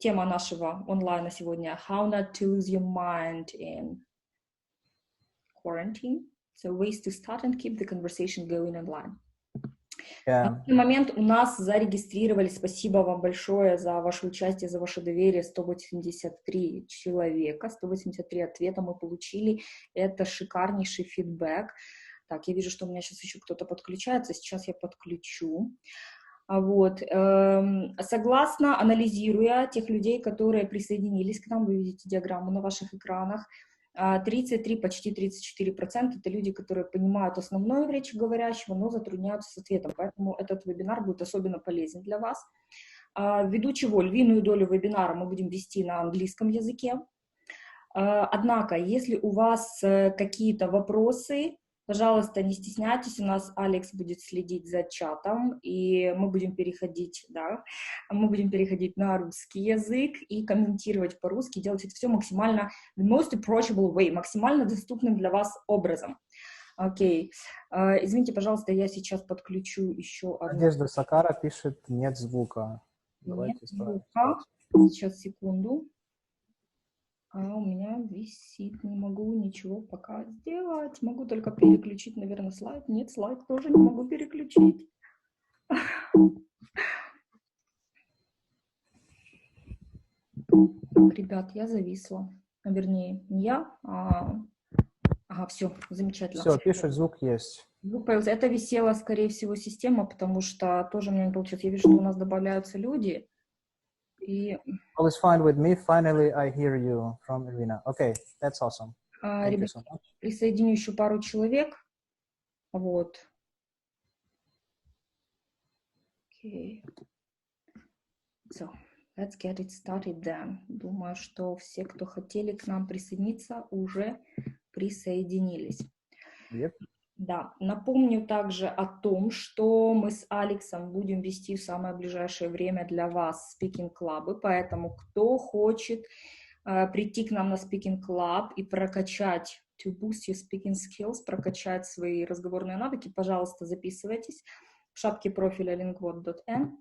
Тема нашего онлайна сегодня «How not to lose your mind in quarantine». So ways to start and keep the conversation going online. Yeah. На данный момент у нас зарегистрировались, спасибо вам большое за ваше участие, за ваше доверие, 183 человека, 183 ответа мы получили. Это шикарнейший фидбэк. Так, я вижу, что у меня сейчас еще кто-то подключается, сейчас я подключу. Вот. Согласно, анализируя тех людей, которые присоединились к нам, вы видите диаграмму на ваших экранах, 33, почти 34% это люди, которые понимают основную речь говорящего, но затрудняются с ответом, поэтому этот вебинар будет особенно полезен для вас. Ввиду чего львиную долю вебинара мы будем вести на английском языке. Однако, если у вас какие-то вопросы, пожалуйста, не стесняйтесь, у нас Алекс будет следить за чатом, и мы будем переходить на русский язык и комментировать по-русски, делать это все максимально the most approachable way, максимально доступным для вас образом. Окей. Извините, пожалуйста, я сейчас подключу еще одну. Надежда Сакара пишет, нет звука. Нет звука. Сейчас, секунду. У меня висит, не могу ничего пока сделать. Могу только переключить, наверное, слайд. Нет, слайд тоже не могу переключить. Ребят, я зависла. Вернее, не я, Ага, все, замечательно. Все, пишет, звук есть. Звук появился. Это висела, скорее всего, система, потому что тоже у меня не получилось. Я вижу, что у нас добавляются люди. И... All is fine with me. Finally, I hear you from Irina. Okay, that's awesome. Thank you so much. Присоединю еще пару человек. Вот. Okay. So, let's get it started then. Думаю, что все, кто хотели к нам присоединиться, уже присоединились. Yep. Да, напомню также о том, что мы с Алексом будем вести в самое ближайшее время для вас спикинг-клабы, поэтому кто хочет прийти к нам на спикинг-клаб и прокачать, to boost your speaking skills, прокачать свои разговорные навыки, пожалуйста, записывайтесь в шапке профиля lingvot.n,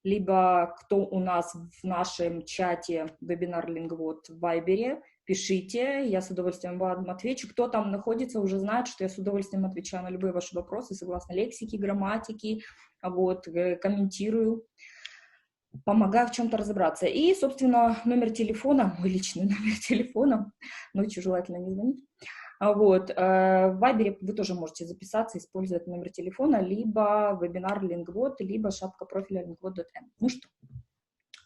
либо кто у нас в нашем чате вебинар Lingvot в Вайбере, пишите, я с удовольствием вам отвечу. Кто там находится, уже знает, что я с удовольствием отвечаю на любые ваши вопросы, согласно лексике, грамматике, вот, комментирую, помогаю в чем-то разобраться. И, собственно, номер телефона, мой личный номер телефона, ночью желательно не звонить. Вот, в Вайбере вы тоже можете записаться, использовать номер телефона, либо вебинар Lingvot, либо шапка профиля lingvot.n. Ну что,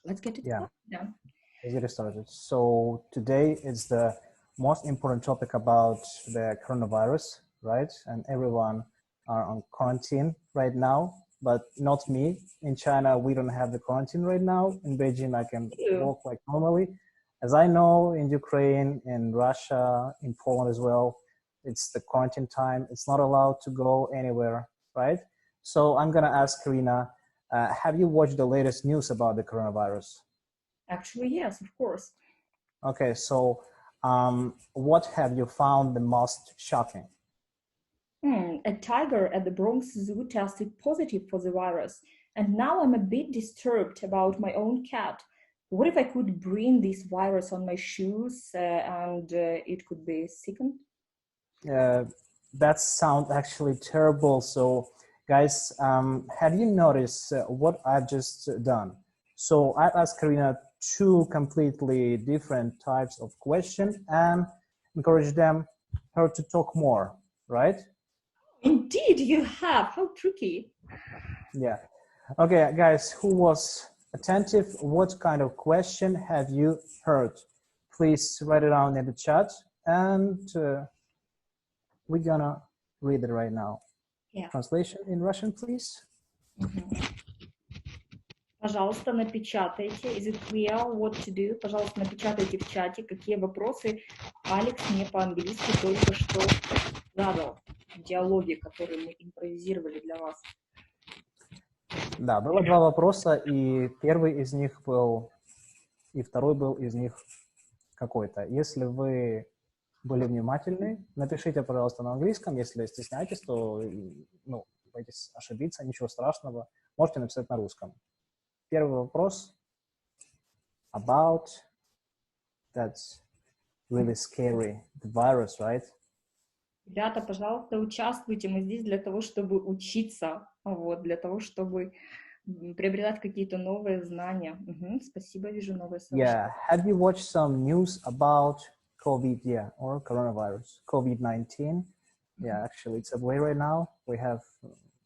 let's get it started. Yeah. Let's get it started. So today is the most important topic about the coronavirus, right? And everyone are on quarantine right now, but not me. In China, we don't have the quarantine right now. In Beijing, I can walk like normally. As I know, in Ukraine, in Russia, in Poland as well, it's the quarantine time. It's not allowed to go anywhere, right? So I'm going to ask Karina, have you watched the latest news about the coronavirus? Actually, yes, of course. Okay, so what have you found the most shocking? A tiger at the Bronx Zoo tested positive for the virus. And now I'm a bit disturbed about my own cat. What if I could bring this virus on my shoes and it could be sickened? That sounds actually terrible. So guys, have you noticed what I've just done? So I asked Karina two completely different types of questions and encourage her to talk more, right? Indeed, you have. How tricky. Yeah. Okay, guys, who was attentive? What kind of question have you heard? Please write it down in the chat, and we're gonna read it right now. Yeah. Translation in Russian, please. Пожалуйста, напечатайте. Is it clear what to do? Пожалуйста, напечатайте в чате, какие вопросы Алекс мне по-английски только что задал в диалоге, который мы импровизировали для вас. Да, было два вопроса, и первый из них был, и второй был из них какой-то. Если вы были внимательны, напишите, пожалуйста, на английском. Если стесняетесь, то, боитесь ошибиться, ничего страшного. Можете написать на русском. Первый вопрос. about. That's really scary. The virus, right? Ребята, пожалуйста, участвуйте. Мы здесь для того, чтобы учиться, вот, для того, чтобы приобретать какие-то новые знания. Спасибо, вижу новые сообщения. Yeah. Have you watched some news about COVID? Yeah, or coronavirus, COVID-19? Yeah, actually, it's away right now. We have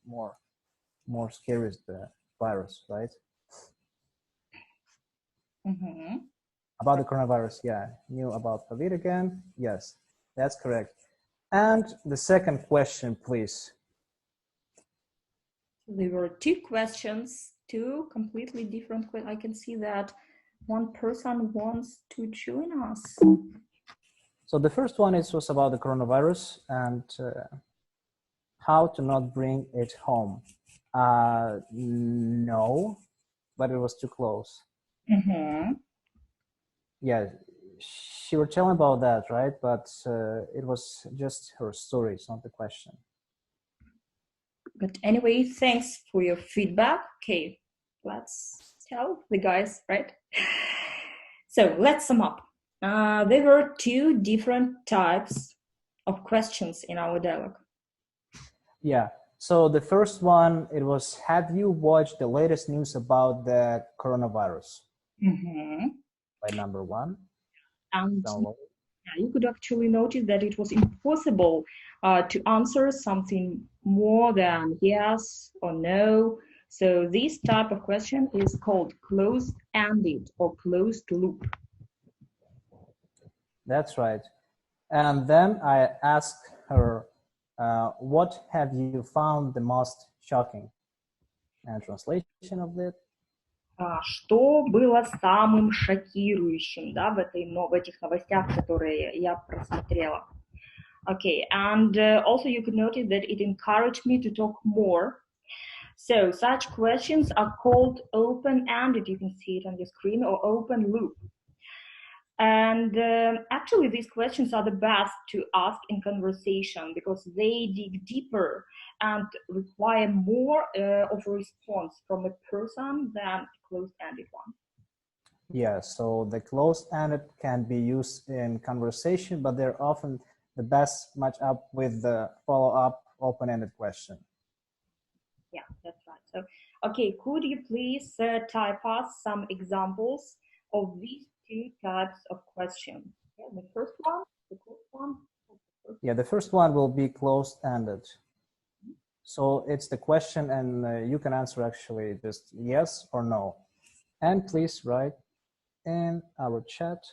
more scary is the virus, right? About the coronavirus, yeah. Knew about COVID again? Yes, that's correct. And the second question, please. There were two questions, two completely different questions. I can see that one person wants to join us. So the first one was about the coronavirus and how to not bring it home. No, but it was too close. Yeah, she was telling about that, right? But it was just her story. It's not the question. But anyway, thanks for your feedback. Okay, let's tell the guys, right? So let's sum up. There were two different types of questions in our dialogue. Yeah. So the first one, it was, have you watched the latest news about the coronavirus? By number one. And you could actually notice that it was impossible to answer something more than yes or no. So this type of question is called closed-ended or closed loop. That's right. And then I asked her, what have you found the most shocking? And translation of it. Что было самым шокирующим, да, в этих новостях, которые я просмотрела? Okay, and also you could notice that it encouraged me to talk more. So such questions are called open-ended, you can see it on the screen, or open loop. And actually, these questions are the best to ask in conversation because they dig deeper and require more of a response from a person than a closed-ended one. Yeah, so the closed-ended can be used in conversation, but they're often the best match up with the follow-up open-ended question. Yeah, that's right. So, okay, could you please type us some examples of these two types of questions? Yeah, the first one, the closed one. Yeah, the first one will be closed-ended. So it's the question and you can answer actually just yes or no. And please write in our chat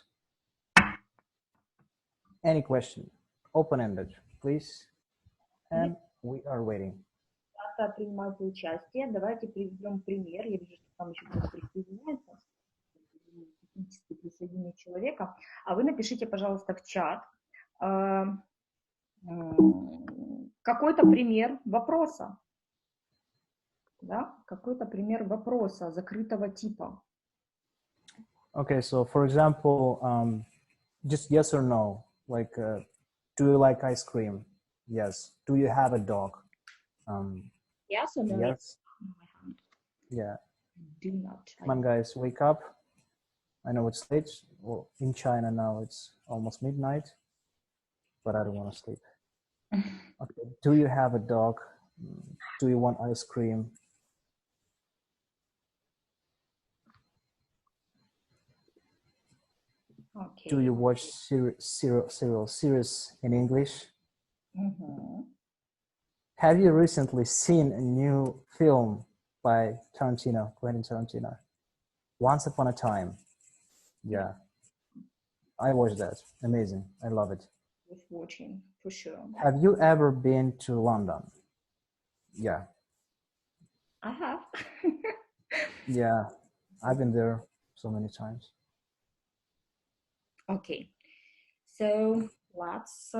any question, open-ended, please. And we are waiting. Принимайте участие. Давайте приведем пример. Я вижу, что там еще кто-то присоединяется. Технически присоединить человека. А вы напишите, пожалуйста, в чат какой-то пример вопроса. Да? Какой-то пример вопроса закрытого типа. Okay, so for example, just yes or no. Like, do you like ice cream? Yes. Do you have a dog? Yes or no? Yes. Yeah. Do not. Come on, guys, wake up. I know it's late. Well, in China now it's almost midnight, but I don't want to sleep. Okay. Do you have a dog? Do you want ice cream? Okay. Do you watch series in English? Have you recently seen a new film by Quentin Tarantino? Once Upon a Time. Yeah. I watched that. Amazing. I love it. Worth watching, for sure. Have you ever been to London? Yeah. I have. Yeah. I've been there so many times. Okay. So let's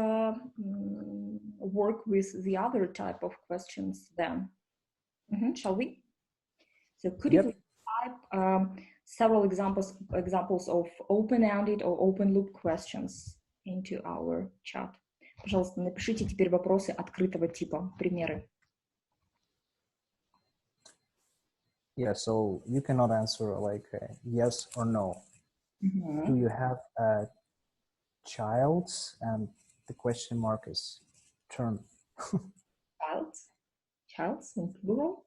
work with the other type of questions then. Shall we? So could you type several examples of open-ended or open loop questions into our chat? Пожалуйста, напишите теперь вопросы открытого типа, примеры. Yeah, so you cannot answer like yes or no. Мгм. Do you have a child? And the question mark is term. Childs. Childs in plural.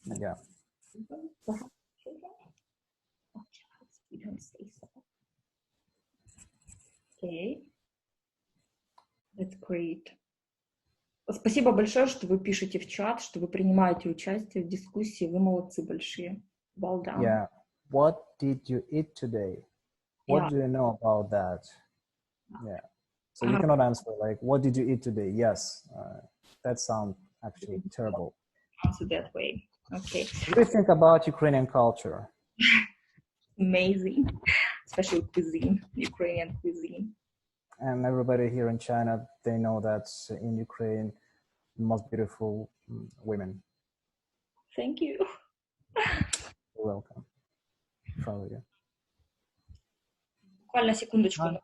Yeah. Perhaps children. Oh, childs. We don't say so. Okay. That's great. Спасибо большое, что вы пишете в чат, что вы принимаете участие в дискуссии. Вы молодцы большие. Well done. Yeah. What did you eat today? What Yeah. do you know about that? Yeah. So you cannot answer like, what did you eat today? Yes. That sounds actually terrible. Answer that way. Okay. What do you think about Ukrainian culture? Amazing. Especially cuisine, Ukrainian cuisine. And everybody here in China, they know that in Ukraine, the most beautiful women. Thank you. You're welcome. Proud of you. Буквально секундочку.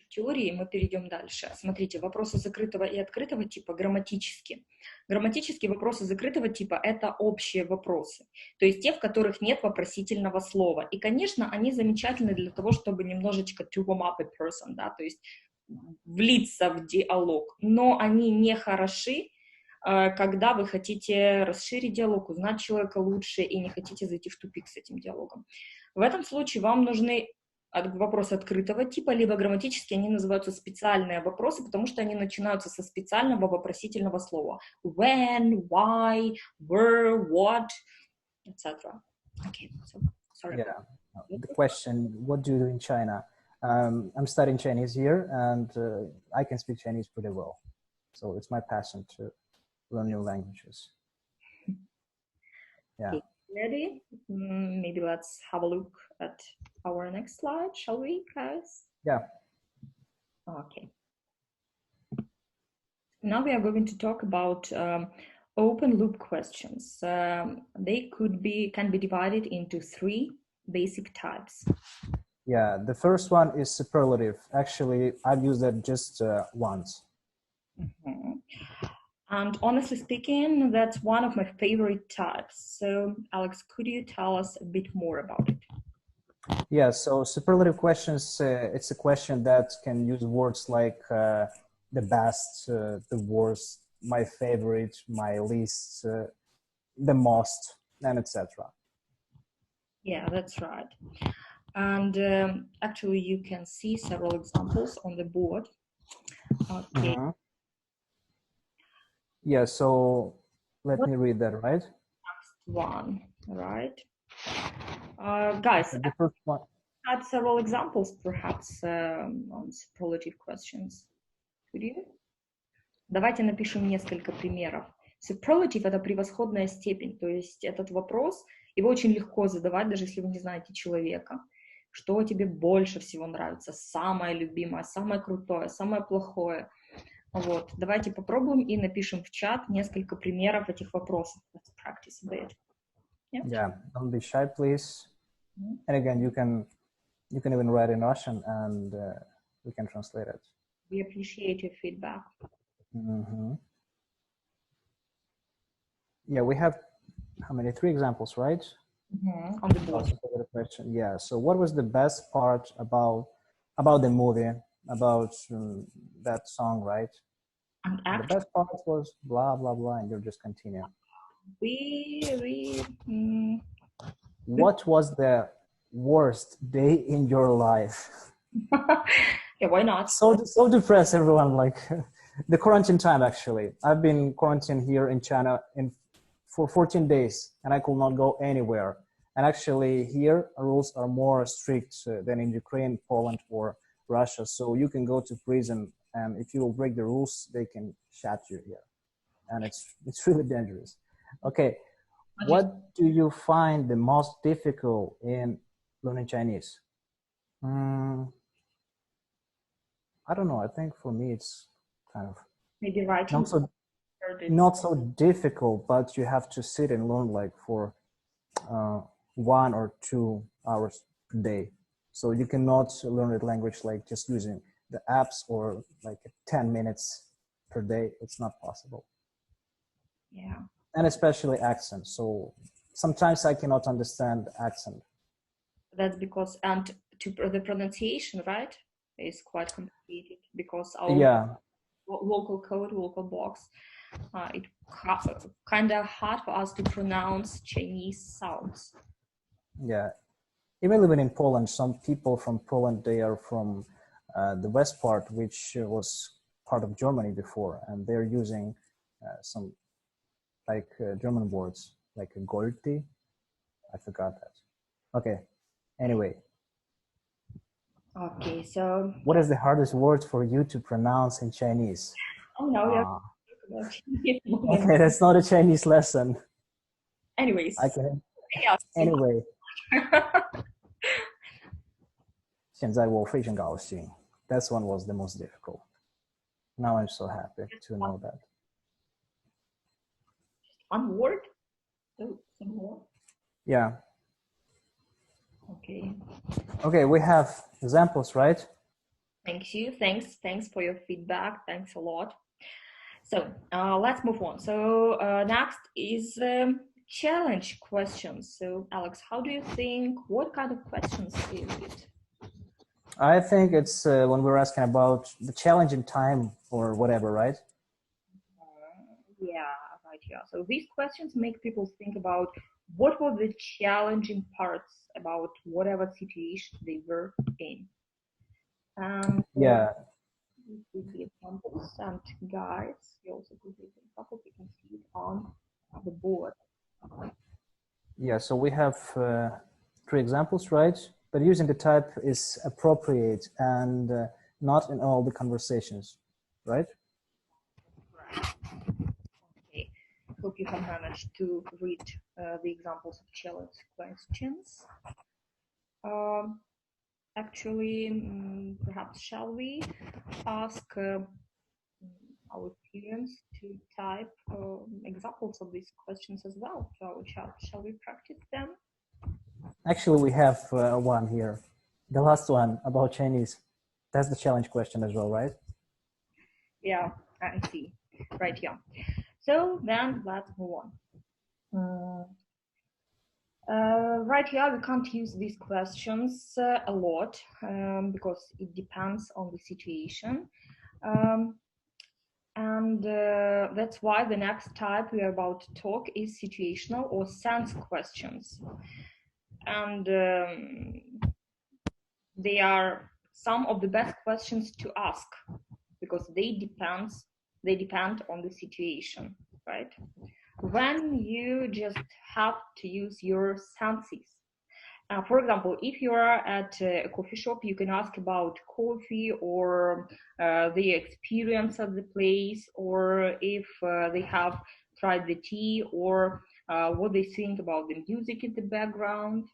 Теории мы перейдем дальше. Смотрите, вопросы закрытого и открытого типа грамматически. Грамматические вопросы закрытого типа — это общие вопросы, то есть те, в которых нет вопросительного слова. И, конечно, они замечательны для того, чтобы немножечко to warm up a person, да, то есть влиться в диалог. Но они не хороши, когда вы хотите расширить диалог, узнать человека лучше и не хотите зайти в тупик с этим диалогом. В этом случае вам нужны вопросы открытого типа, либо грамматически они называются специальные вопросы, потому что они начинаются со специального вопросительного слова. When, why, where, what, etc. Okay, so, sorry. Yeah, the question, what do you do in China? I'm studying Chinese here and I can speak Chinese pretty well. So it's my passion to learn new languages. Yeah. Okay, ready? Maybe let's have a look at our next slide, shall we, guys? Yeah. Okay. Now we are going to talk about open loop questions. They can be divided into 3 basic types. Yeah, the first one is superlative. Actually, I've used that just once. Mm-hmm. And honestly speaking, that's one of my favorite types. So, Alex, could you tell us a bit more about it? Yeah, so superlative questions, it's a question that can use words like the best, the worst, my favorite, my least, the most, and etc. Yeah, that's right. And actually, you can see several examples on the board. Okay. Mm-hmm. Yeah, so let me read that, right? Next one, right? Guys, The first one. Add several examples, perhaps, on superlative questions. Could you? Давайте напишем несколько примеров. Superlative — это превосходная степень, то есть этот вопрос, его очень легко задавать, даже если вы не знаете человека. Что тебе больше всего нравится? Самое любимое, самое крутое, самое плохое. Вот. Давайте попробуем и напишем в чат несколько примеров этих вопросов. Let's practice a bit. Yeah, don't be shy, please. And again, you can even write in Russian and we can translate it. We appreciate your feedback. Mm-hmm. Yeah, we have how many? 3 examples, right? Mm-hmm. On the board. Question. Yeah. So, what was the best part about the movie, about that song, right? And the best part was blah blah blah, and you just continue. What was the worst day in your life? Yeah, why not? So depressed, everyone. Like the quarantine time. Actually, I've been quarantined here in China for 14 days, and I could not go anywhere. And actually, here rules are more strict than in Ukraine, Poland, or Russia. So you can go to prison, and if you will break the rules, they can shut you here, and it's really dangerous. Okay, what do you find the most difficult in learning Chinese? I don't know. I think for me, it's kind of maybe writing. Not so difficult, but you have to sit and learn like for 1 or 2 hours per day. So you cannot learn a language like just using the apps or like 10 minutes per day. It's not possible. Yeah. And especially accent. So sometimes I cannot understand accent. That's because, and the pronunciation, right, is quite complicated because our Yeah, local code, local box, it kind of hard for us to pronounce Chinese sounds. yeah. Even living in Poland, some people from Poland, they are from the west part, which was part of Germany before, and they're using some like German words, like Golti. I forgot that. Okay. Anyway, Okay, so what is the hardest word for you to pronounce in Chinese? oh no, we are Ah, talking about Chinese moment. okay, that's not a Chinese lesson. I Anyways, can. yeah, Anyway, 现在我非常高兴. That one was the most difficult. Now I'm so happy to know that. one word. So some more. Yeah. Okay. Okay, we have examples, right? Thank you. Thanks for your feedback. Thanks a lot. So let's move on. So next is challenge questions. So Alex, how do you think? What kind of questions is it? I think it's when we're asking about the challenge in time or whatever, right? Yeah, right. Yeah. So these questions make people think about what were the challenging parts about whatever situation they were in. And Yeah. these would be examples and guides. You also could read the examples. You can see it on the board. Yeah, so we have 3 examples, right? But using the type is appropriate and not in all the conversations, right? Okay. Hope you have managed to read the examples of challenge questions. Actually, perhaps shall we ask our students to type examples of these questions as well to our chat? Shall we practice them? Actually, we have one here. The last one about Chinese. That's the challenge question as well, right? Yeah, I see. Right, yeah. So then let's move on. Right here, we can't use these questions a lot because it depends on the situation. And that's why the next type we are about to talk is situational or sense questions. And they are some of the best questions to ask because they depend on the situation, right? When you just have to use your senses. For example, if you are at a coffee shop, you can ask about coffee or the experience of the place, or if they have tried the tea, or what they think about the music in the background.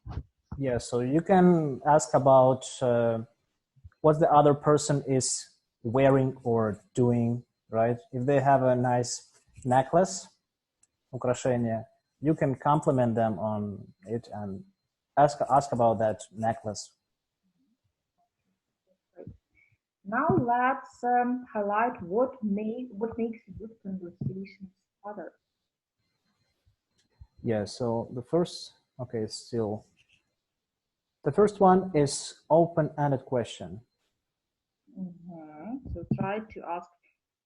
Yeah, so you can ask about what the other person is wearing or doing, right? If they have a nice necklace, украшение, you can compliment them on it and ask about that necklace. Now let's highlight what makes a good conversation starter. Yeah, so the first one is open-ended question. So try to ask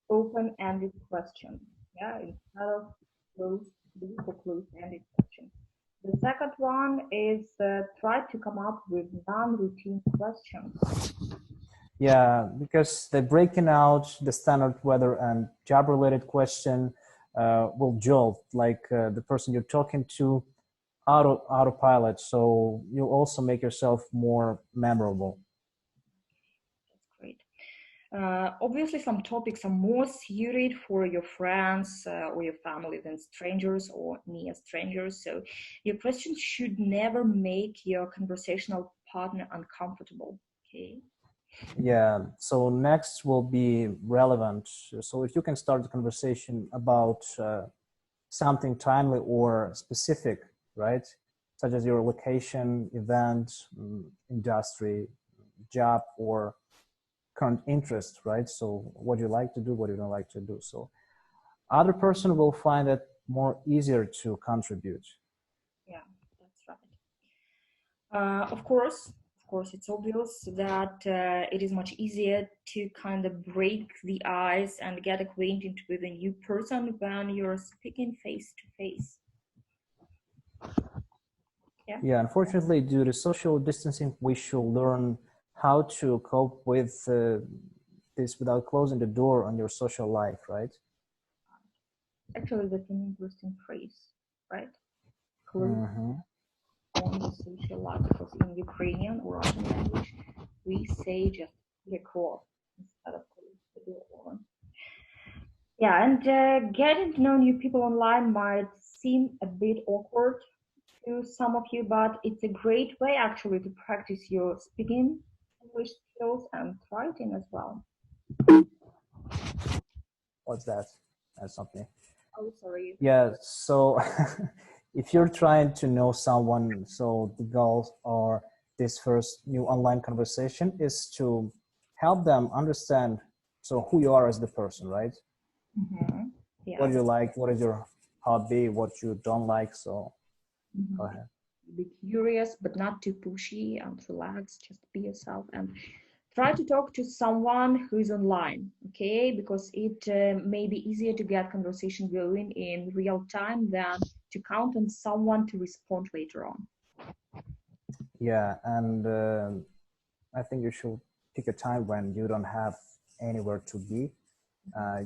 open-ended questions, yeah, instead of closed-ended questions. The second one is try to come up with non-routine questions. Yeah, because they're breaking out the standard weather and job-related question will jolt like the person you're talking to autopilot. So you'll also make yourself more memorable. That's great. Obviously, some topics are more suited for your friends or your family than strangers or near strangers. So your questions should never make your conversational partner uncomfortable. Okay. Yeah, so next will be relevant. So if you can start the conversation about something timely or specific, right? Such as your location, event, industry, job, or current interest, right? So what you like to do, what you don't like to do. So other person will find it more easier to contribute. Yeah, that's right. Of course, Of course, it's obvious that it is much easier to kind of break the ice and get acquainted with a new person when you're speaking face to face. Yeah, unfortunately, due to social distancing, we should learn how to cope with this without closing the door on your social life, right? Actually, that's an interesting phrase, right? Close Mm-hmm. on the social life, because in Ukrainian or Russian language, we say just record instead of close the door on. Yeah, and getting to know new people online might seem a bit awkward to some of you, but it's a great way actually to practice your speaking English skills and writing as well. What's that? That's something. Oh, sorry. Yeah, so if you're trying to know someone, so the goal or this first new online conversation is to help them understand so who you are as the person, right? Mm-hmm. What Yeah. you like, what is your hobby, what you don't like. So go Mm-hmm. ahead. Be curious, but not too pushy, and relax. Just be yourself and try to talk to someone who is online, okay? Because it may be easier to get conversation going in real time than to count on someone to respond later on. Yeah, and I think you should pick a time when you don't have anywhere to be.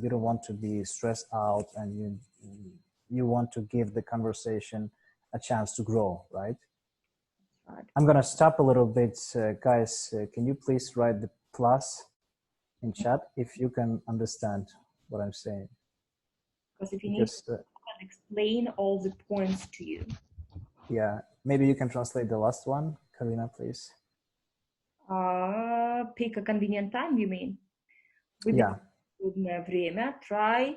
You don't want to be stressed out, and you want to give the conversation a chance to grow, right? Right. I'm gonna stop a little bit, guys. Can you please write the plus in chat if you can understand what I'm saying? Because if you need Because to explain all the points to you. yeah, maybe you can translate the last one, Karina, please. Pick a convenient time, you mean? Yeah. Удобное время. Try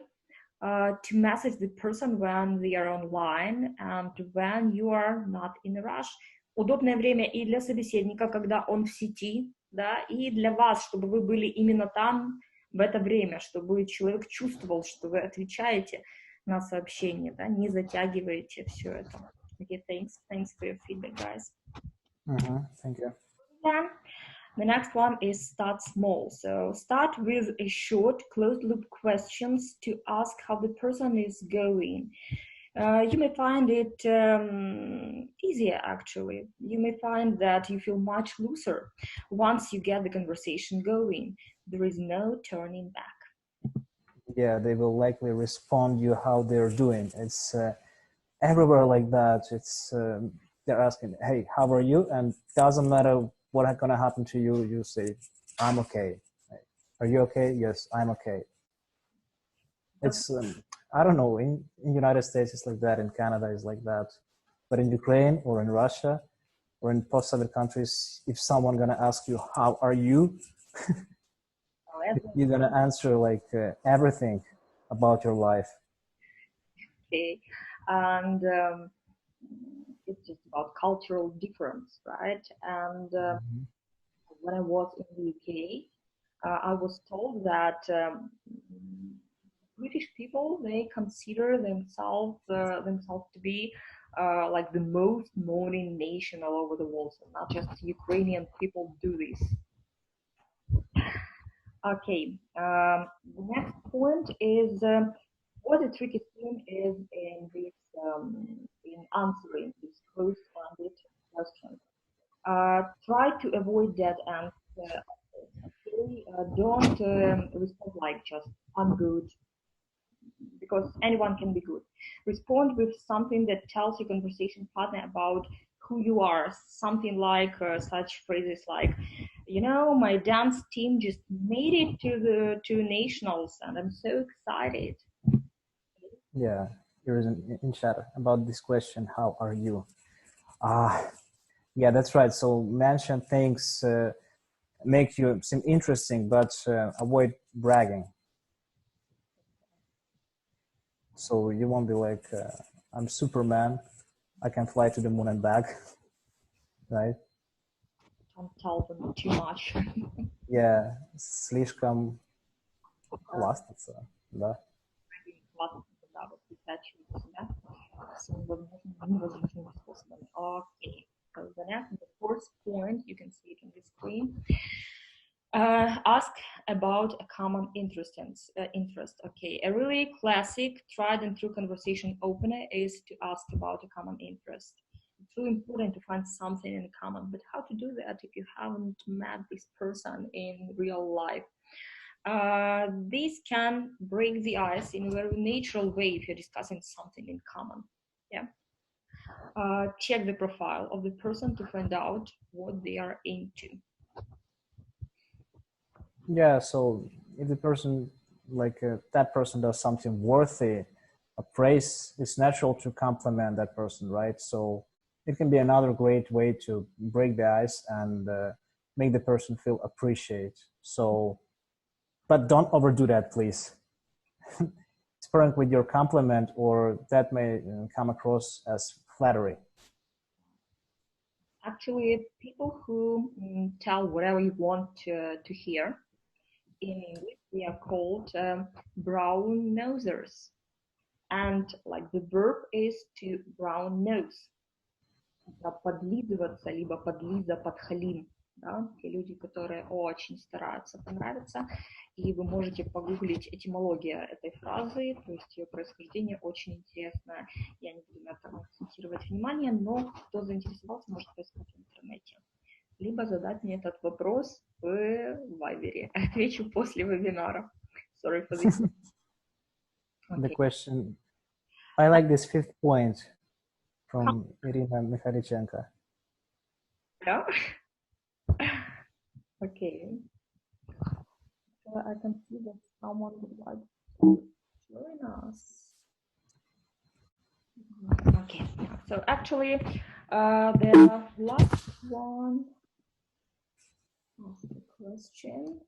to message the person when they are online and when you are not in a rush. Удобное время и для собеседника, когда он в сети, да, и для вас, чтобы вы были именно там в это время, чтобы человек чувствовал, что вы отвечаете на сообщение, да, не затягиваете все это. Okay, thanks for your feedback, guys. Thank you. Then the next one is start small. So start with a short closed loop questions to ask how the person is going. You may find it easier actually. You may find that you feel much looser once you get the conversation going. There is no turning back. Yeah, they will likely respond you how they're doing. It's everywhere like that. It's they're asking, "Hey, how are you?" And doesn't matter what's gonna happen to you. You say, "I'm okay." Are you okay? Yes, I'm okay. It's I don't know. In United States, it's like that. In Canada, it's like that. But in Ukraine or in Russia or in post-Soviet countries, if someone gonna ask you, "How are you?" you're gonna answer like everything about your life. Okay, and it's just about cultural difference, right? And when I was in the UK, I was told that British people they consider themselves to be like the most morning nation all over the world. So not just Ukrainian people do this. Okay. The next point is what the tricky thing is in this in answering this close-ended question. Try to avoid dead ends. Okay? Don't respond like just I'm good because anyone can be good. Respond with something that tells your conversation partner about who you are. Something like such phrases like, you know, my dance team just made it to the to nationals, and I'm so excited. Yeah, here is in chat about this question. How are you? Yeah, that's right. So mention things make you seem interesting, but avoid bragging. So you won't be like, I'm Superman. I can fly to the moon and back, right? Don't tell them too much. Yeah, слишком хвастаться, да. Невозможными способами. Окей. So the fourth point, you can see it on the screen. Ask about a common interest. Okay, a really classic, tried and true conversation opener is to ask about a common interest. It's really important to find something in common, but how to do that if you haven't met this person in real life? This can break the ice in a very natural way if you're discussing something in common. Yeah. Check the profile of the person to find out what they are into. Yeah, so if the person, that person does something worthy of praise, it's natural to compliment that person, right? So it can be another great way to break the ice and make the person feel appreciated. So, but don't overdo that, please. Experiment with your compliment, or that may come across as flattery. Actually, people who tell whatever you want to hear, in English, they are called brown nosers. And like the verb is to brown nose. Подлизываться, либо подлиза, подхалим. Да? Те люди, которые очень стараются понравиться. И вы можете погуглить этимология этой фразы, то есть ее происхождение очень интересно. Я не буду на этом акцентировать внимание, но кто заинтересовался, может поискать в интернете. Либо задать мне этот вопрос в Вайбере. Отвечу после вебинара. Sorry for this. The question, I like this fifth point from Irina Mikhailichenko. Yeah? Okay. So I can see that someone would like to join us. Okay, so actually, the last one asked the question.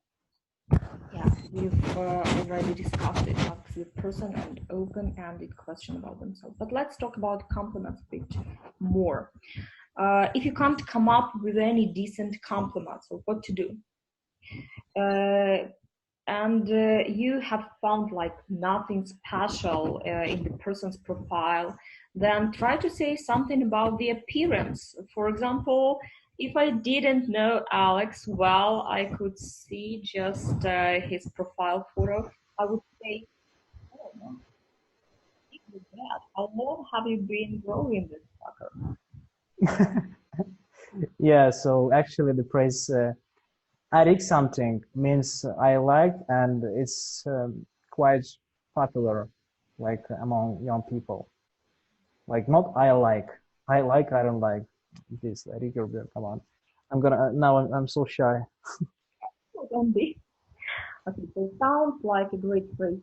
Yeah, we've already discussed it, ask the person and open-ended question about themselves. But let's talk about compliments a bit more. If you can't come up with any decent compliments, so what to do? And you have found like nothing special in the person's profile, then try to say something about the appearance. For example, if I didn't know Alex well, I could see just his profile photo. I would say, oh, no, how long have you been growing this fucker? Yeah, so actually the praise I like something means I like, and it's quite popular, like among young people. Like not I like, I don't like. This, I think you're come on. I'm gonna now. I'm so shy. Don't be. Okay, so it sounds like a great phrase.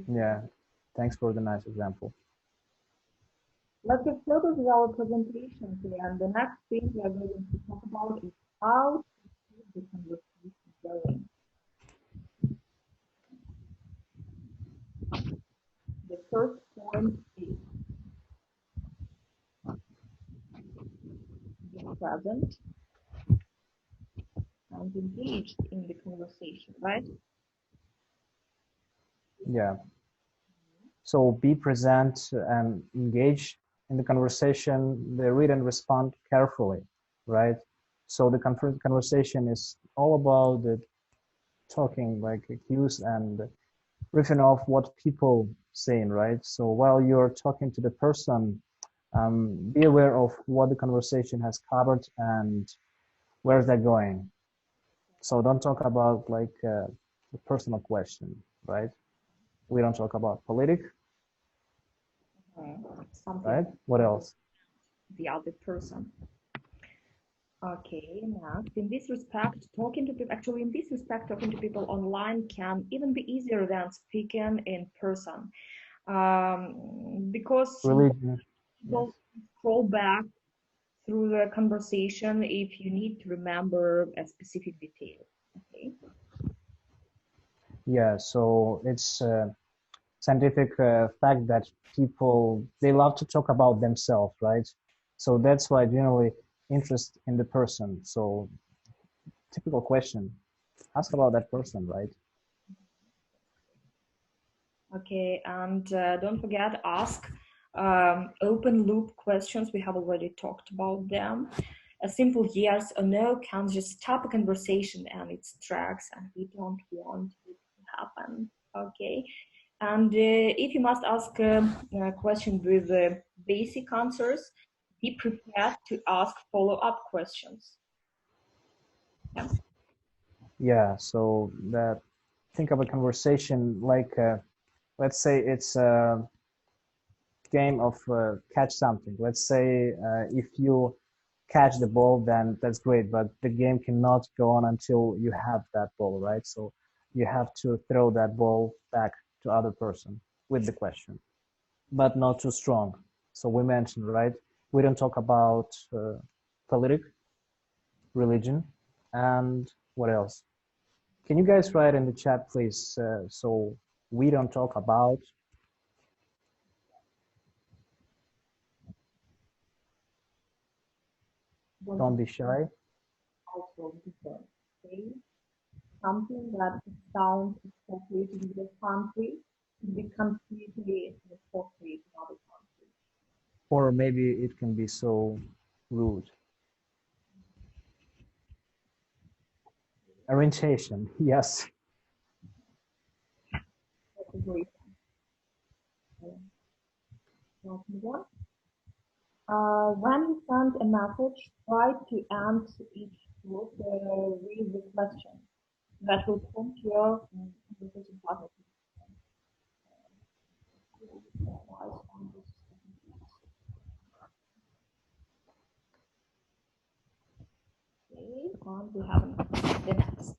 Yeah, thanks for the nice example. Let's get started with our presentation today, and the next thing we are going to talk about is how to keep the conversation going. The first point is be present and engaged in the conversation, right? Yeah. So be present and engage in the conversation. They read and respond carefully, right? So the conversation is all about the talking, like cues and riffing off what people saying, right? So while you're talking to the person, be aware of what the conversation has covered and where's that going. So don't talk about like the personal question, right? We don't talk about politics, right? What else? The other person. Okay, next. In this respect, talking to people online can even be easier than speaking in person, because Really? people scroll back through the conversation if you need to remember a specific detail. Okay. Yeah, so it's a scientific fact that people, they love to talk about themselves, right? So that's why generally interest in the person. So typical question, ask about that person, right? Okay, and don't forget, ask Open loop questions, we have already talked about them. A simple yes or no can just stop a conversation and its tracks, and we don't want it to happen. Okay. And if you must ask a question with basic answers, be prepared to ask follow-up questions. Yeah. Yeah, so that think of a conversation like let's say it's a game of catch something. Let's say if you catch the ball, then that's great, but the game cannot go on until you have that ball, right? So you have to throw that ball back to other person with the question, but not too strong. So we mentioned, right? We don't talk about politics, religion, and what else? Can you guys write in the chat, please? So we don't talk about. Don't be shy. Also different. Okay? Something that sounds appropriate in your country could be completely inappropriate in other countries. Or maybe it can be so rude. Orientation, yes. That's a great one. Let's move on. When you send a message, try to end each word with the question that will prompt your conversation partner. Okay, and we have the next.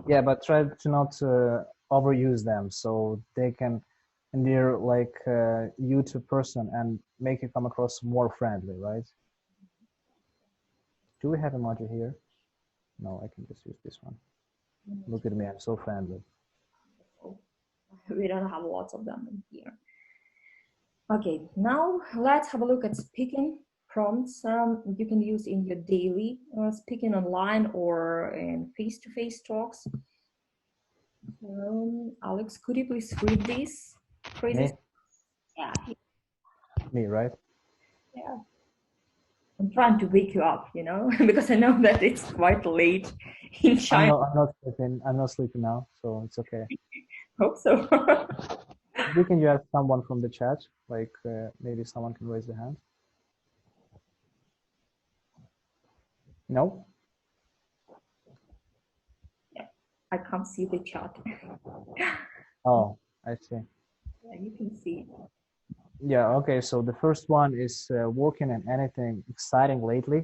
Yeah, but try to not overuse them so they can endear like you to person and make it come across more friendly, right? Do we have emoji here? No, I can just use this one. Look at me, I'm so friendly. We don't have lots of them in here. Okay, now let's have a look at speaking prompts you can use in your daily speaking online or in face-to-face talks. Alex, could you please read these phrases? Me? Yeah, Me, right? yeah. I'm trying to wake you up, you know, because I know that it's quite late in China. I'm not sleeping. I'm not sleeping now, so it's okay. Hope so. We can you ask someone from the chat, like maybe someone can raise their hand. No? Yeah, I can't see the chat. Oh, I see. Yeah, you can see. Yeah, okay, so the first one is working on anything exciting lately.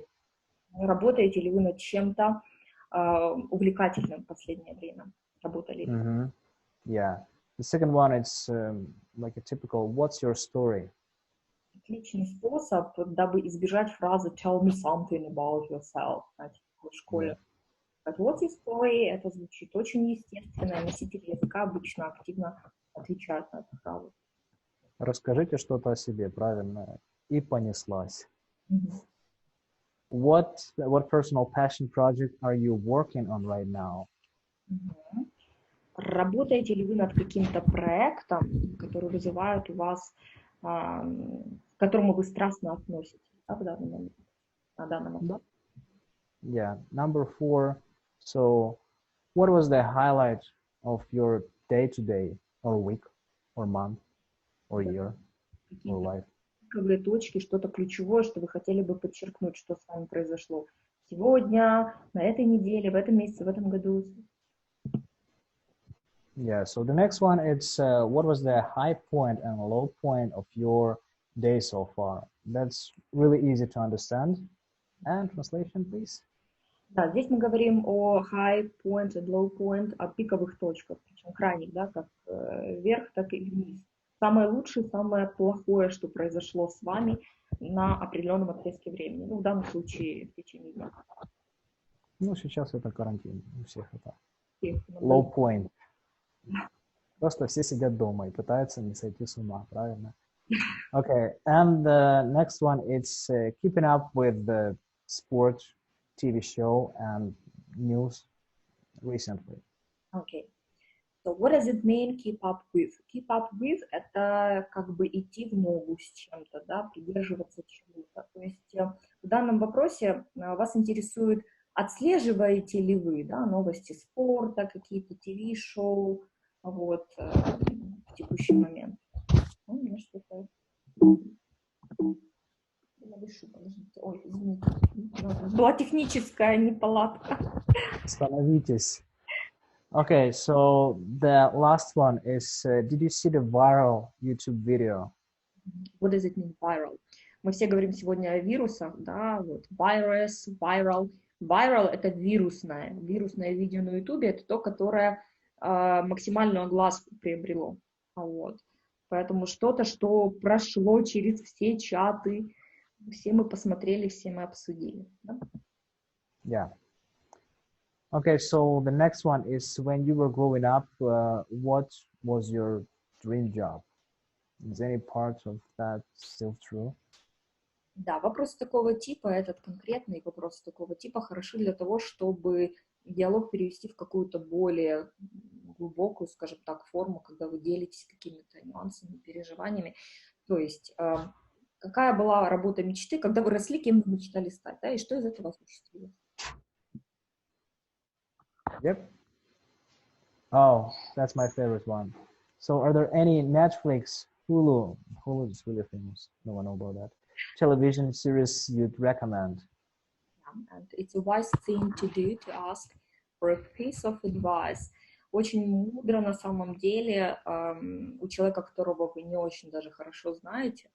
Работаете ли вы над чем-то увлекательным в последнее время? Работали ли? Mm-hmm. Yeah. The second one is like a typical, what's your story? Отличный способ, дабы избежать фразы tell me something about yourself, знаете, в школе. But what's your story? Это звучит очень естественно. Носители языка обычно активно отвечают на эту фразу. Расскажите что-то о себе, правильно? И понеслась. Mm-hmm. What personal passion project are you working on right now? Mm-hmm. Работаете ли вы над каким-то проектом, который вызывает у вас, к которому вы страстно относитесь, да, в данный момент, на данном этапе? Yeah. Number 4. So, what was the highlight of your day-to-day or week or month or year or life? Пиковые точки, что-то ключевое, что вы хотели бы подчеркнуть, что с вами произошло сегодня, на этой неделе, в этом месяце, в этом году. Yeah, so the next one is what was the high point and low point of your day so far? That's really easy to understand. And translation, please. Да, здесь мы говорим о high point and low point, о пиковых точках, причем крайних, да, как вверх, так и вниз. Самое лучшее, самое плохое, что произошло с вами на определенном отрезке времени. Ну, в данном случае в течение дня. Ну, сейчас это карантин, у всех это. Low point. Просто все сидят дома и пытаются не сойти с ума, правильно? Okay, and the next one is keeping up with the sport TV show and news recently. Okay. So what does it mean keep up with? Keep up with — это как бы идти в ногу с чем-то, да, придерживаться чего-то. То есть в данном вопросе вас интересует, отслеживаете ли вы, да, новости спорта, какие-то ТВ-шоу, вот, в текущий момент. Ну, у меня что-то... Я дышу, подождите. Ой, извините. Была техническая неполадка. Становитесь. Okay, so the last one is, did you see the viral YouTube video? What does it mean, viral? Мы все говорим сегодня о вирусах, да, вот, virus, viral. Viral — это вирусное. Вирусное видео на YouTube — это то, которое максимальную огласку приобрело. Вот. Поэтому что-то, что прошло через все чаты, все мы посмотрели, все мы обсудили. Да? Yeah. Okay, so the next one is, when you were growing up, what was your dream job? Is any part of that still true? Да, вопросы такого типа, этот конкретный вопрос такого типа, хороши для того, чтобы диалог перевести в какую-то более глубокую, скажем так, форму, когда вы делитесь какими-то нюансами, переживаниями. То есть, какая была работа мечты, когда вы росли, кем вы мечтали стать, да, и что из этого осуществилось? Yep. Oh, that's my favorite one. So are there any Netflix, Hulu is really famous, no one knows about that, television series you'd recommend? And it's a wise thing to do, to ask for a piece of advice. Очень мудро на самом деле у человека, которого вы не очень даже хорошо знаете,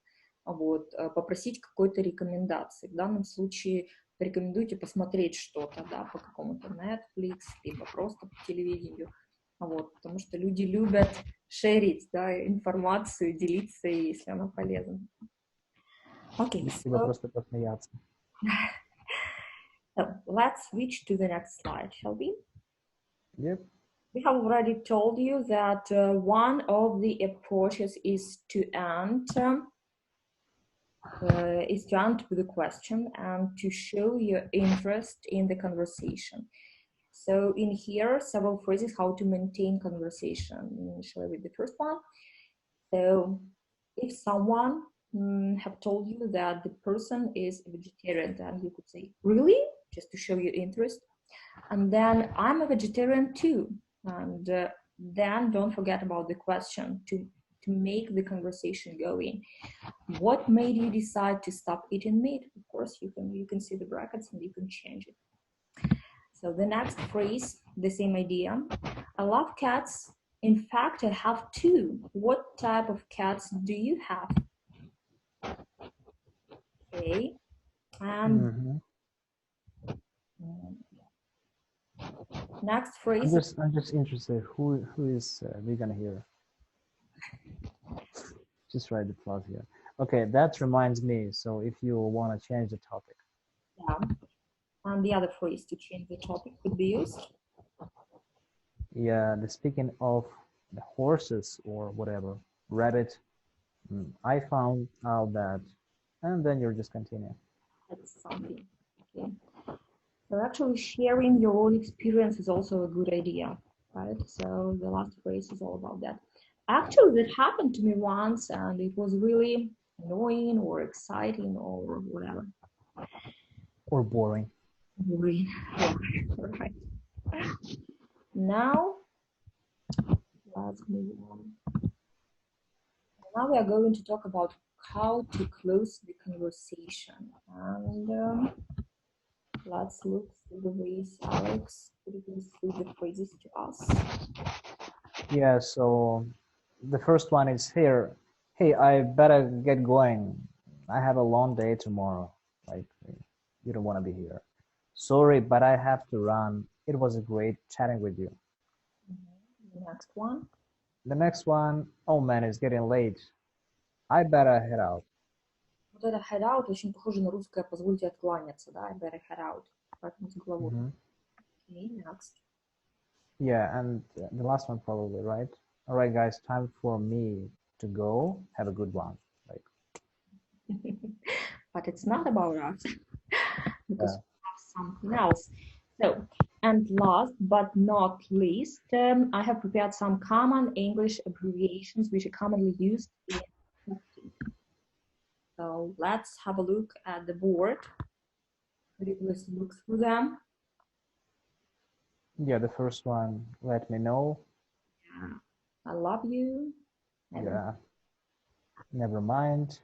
вот, попросить какой-то рекомендации. В данном случае порекомендуйте посмотреть что-то, да, по какому-то Netflix, либо просто по телевидению, вот, потому что люди любят шерить, да, информацию, делиться, если она полезна. Okay, Либо просто посмеяться. So let's switch to the next slide, shall we? Yep. We have already told you that one of the approaches is to end with a question and to show your interest in the conversation. So in here, several phrases how to maintain conversation. Shall I read the first one? So if someone have told you that the person is a vegetarian, then you could say, really? Just to show your interest. And then, I'm a vegetarian too. And then don't forget about the question to make the conversation going. What made you decide to stop eating meat? Of course, you can see the brackets and you can change it. So the next phrase, the same idea. I love cats. In fact, I have two. What type of cats do you have? Okay. And next phrase. I'm just interested. Who is vegan here? Just write the plus here. Okay, that reminds me. So if you want to change the topic. Yeah. And the other phrase to change the topic could be used. Yeah, speaking of the horses or whatever, rabbit, I found out that, and then you're just continuing. That's something. Okay. So actually sharing your own experience is also a good idea, right? So the last phrase is all about that. Actually, that happened to me once and it was really annoying or exciting or whatever. Or boring. Boring, right. Now, let's move on. Now we are going to talk about how to close the conversation. And let's look through the ways. Alex, could you please read the phrases to us? Yeah, so the first one is here. Hey, I better get going. I have a long day tomorrow. Like, you don't want to be here. Sorry, but I have to run. It was great chatting with you. The next one. The next one, oh man, it's getting late. I better head out. Вот это head out очень похоже на русское «позвольте откланяться», да? I better head out. Поэтому с головой. Okay, next. Yeah, and the last one probably, right? All right, guys, time for me to go. Have a good one. Like. But it's not about us because we have something else. So And last but not least, I have prepared some common English abbreviations which are commonly used in texting. So let's have a look at the board. Could you please look through them? Yeah, the first one, let me know. Yeah. I love you. Yeah, never mind.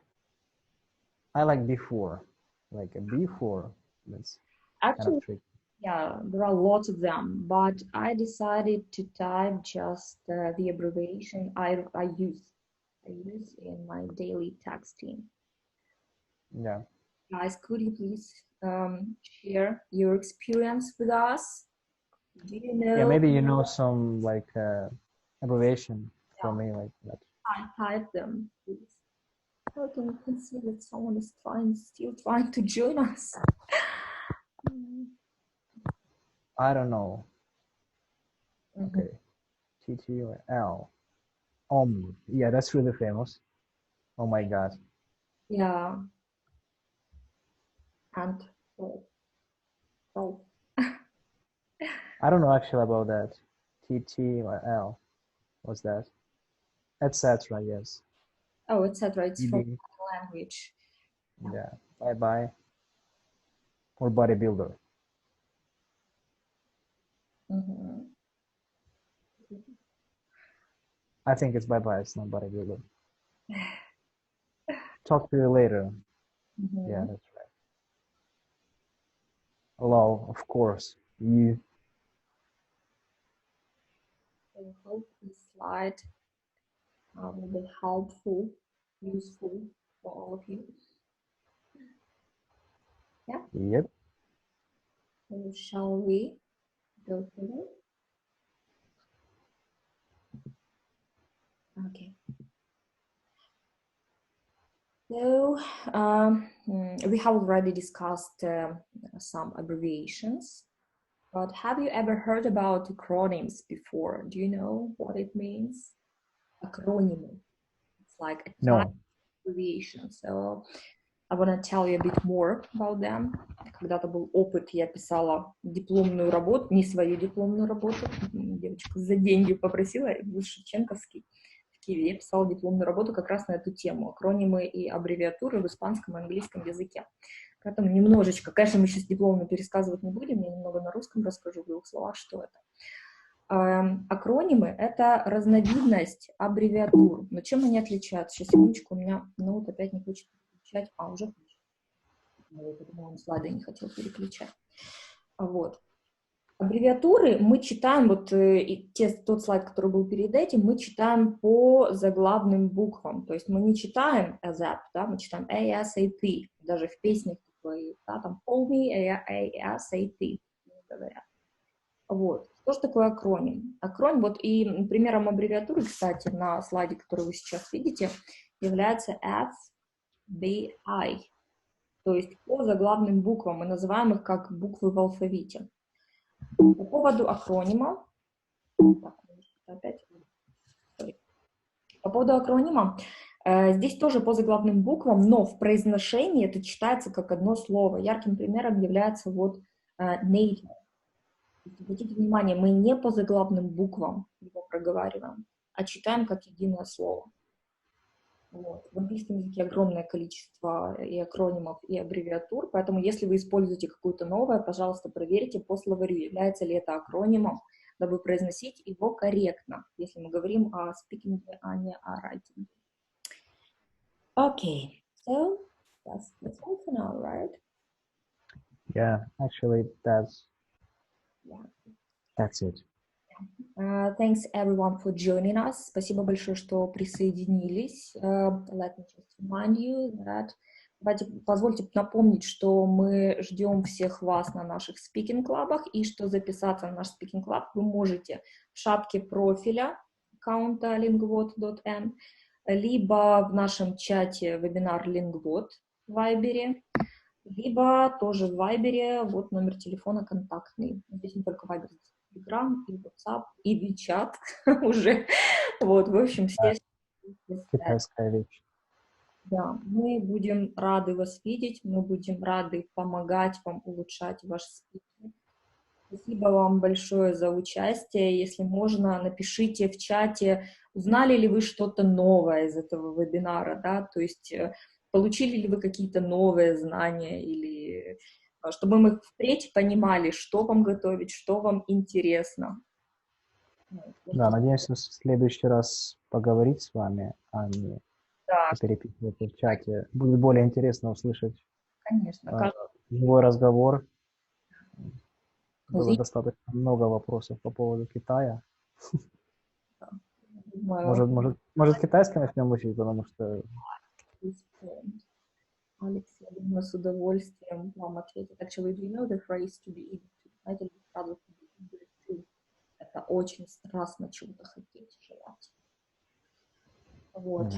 I like before, like a before. That's kind of Actually, tricky. yeah, there are lots of them, but I decided to type just the abbreviation I use in my daily texting. Yeah. Guys, could you please share your experience with us? Do you Yeah, know? maybe you know some like abbreviation for Yeah, me like that. I type them, please. I can see that someone is still trying to join us. I don't know. Mhm. Okay. TT or L. Yeah, that's really famous. Oh my God. Yeah, and oh, oh. I don't know actually about that. TT or L. What's that? Etc. Yes. Oh, etc. It's from EB. language. Yeah. Bye bye. Or bodybuilder. Mhm. I think it's bye bye. It's not bodybuilder. Talk to you later. Yeah, Mhm. that's right. Hello, of course. You. I hope this slide will be helpful, useful for all of you. Yeah, Yep. so shall we go through it? Okay. So we have already discussed some abbreviations, but have you ever heard about acronyms before? Do you know what it means? Acronym. It's like a type No. of abbreviation. So I want to tell you a bit more about them. Когда-то был опыт, я писала дипломную работу, не свою дипломную работу, девочка за деньги попросила, был Шевченковский. В Киеве я писала дипломную работу как раз на эту тему, акронимы и аббревиатуры в испанском и английском языке. Поэтому немножечко, конечно, мы сейчас дипломно пересказывать не будем, я немного на русском расскажу в двух словах, что это. Акронимы — это разновидность аббревиатур. Но чем они отличаются? Сейчас, секундочку, у меня ноут опять не хочет переключать. Уже хочет. Я подумала, он слайды не хотел переключать. Вот. Аббревиатуры мы читаем, тот слайд, который был перед этим, мы читаем по заглавным буквам. То есть мы не читаем ASAP, да, мы читаем ASAP. Даже в песнях такой, да, там Call me ASAP говорят. Вот. Что же такое акроним? Акроним, вот и примером аббревиатуры, кстати, на слайде, который вы сейчас видите, является FBI. То есть по заглавным буквам, мы называем их как буквы в алфавите. По поводу акронима, по поводу акронима, здесь тоже по заглавным буквам, но в произношении это читается как одно слово. Ярким примером является вот native. Обратите внимание, мы не по заглавным буквам его проговариваем, а читаем как единое слово. Вот. В английском языке огромное количество и акронимов, и аббревиатур, поэтому если вы используете какое-то новое, пожалуйста, проверьте по словарю, является ли это акронимом, дабы произносить его корректно, если мы говорим о speaking, а не о writing. Okay, so that's all for now, right? Yeah, actually, that's Yeah. that's it. Thanks everyone for joining us. Спасибо большое, что присоединились. Let me just remind you that... Позвольте напомнить, что мы ждем всех вас на наших спикинг-клабах, и что записаться на наш спикинг-клаб вы можете в шапке профиля аккаунта lingvot.n, либо в нашем чате вебинар Lingvot в Вайбере, либо тоже в Вайбере, вот номер телефона контактный. Здесь не только Вайбер, здесь Telegram, и WhatsApp, и WeChat уже. Вот, в общем, все... Китайская вещь. Да, мы будем рады вас видеть, мы будем рады помогать вам улучшать ваш спикинг. Спасибо вам большое за участие. Если можно, напишите в чате, узнали ли вы что-то новое из этого вебинара, да, то есть получили ли вы какие-то новые знания, или чтобы мы впредь понимали, что вам готовить, что вам интересно. Да, надеемся в следующий раз поговорить с вами, а не Да, переписываться в чате. Будет более интересно услышать конечно. живой разговор. Было Увидимся. достаточно много вопросов по поводу Китая. Думаю, Может китайский начнем учить, потому что... Алекс, я думаю, с удовольствием вам ответит. Actually, do you know the phrase to be eager to? Знаете ли фразу to be eager to? Это очень страстно чего-то хотеть, желать. Вот.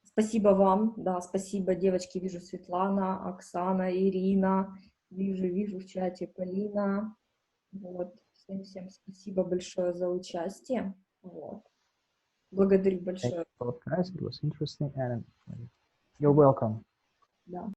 Спасибо вам, да, спасибо, девочки, вижу Светлана, Оксана, Ирина, вижу в чате Полина, вот, всем спасибо большое за участие, вот, благодарю Thank большое. you, guys. It was interesting and you're welcome. Да.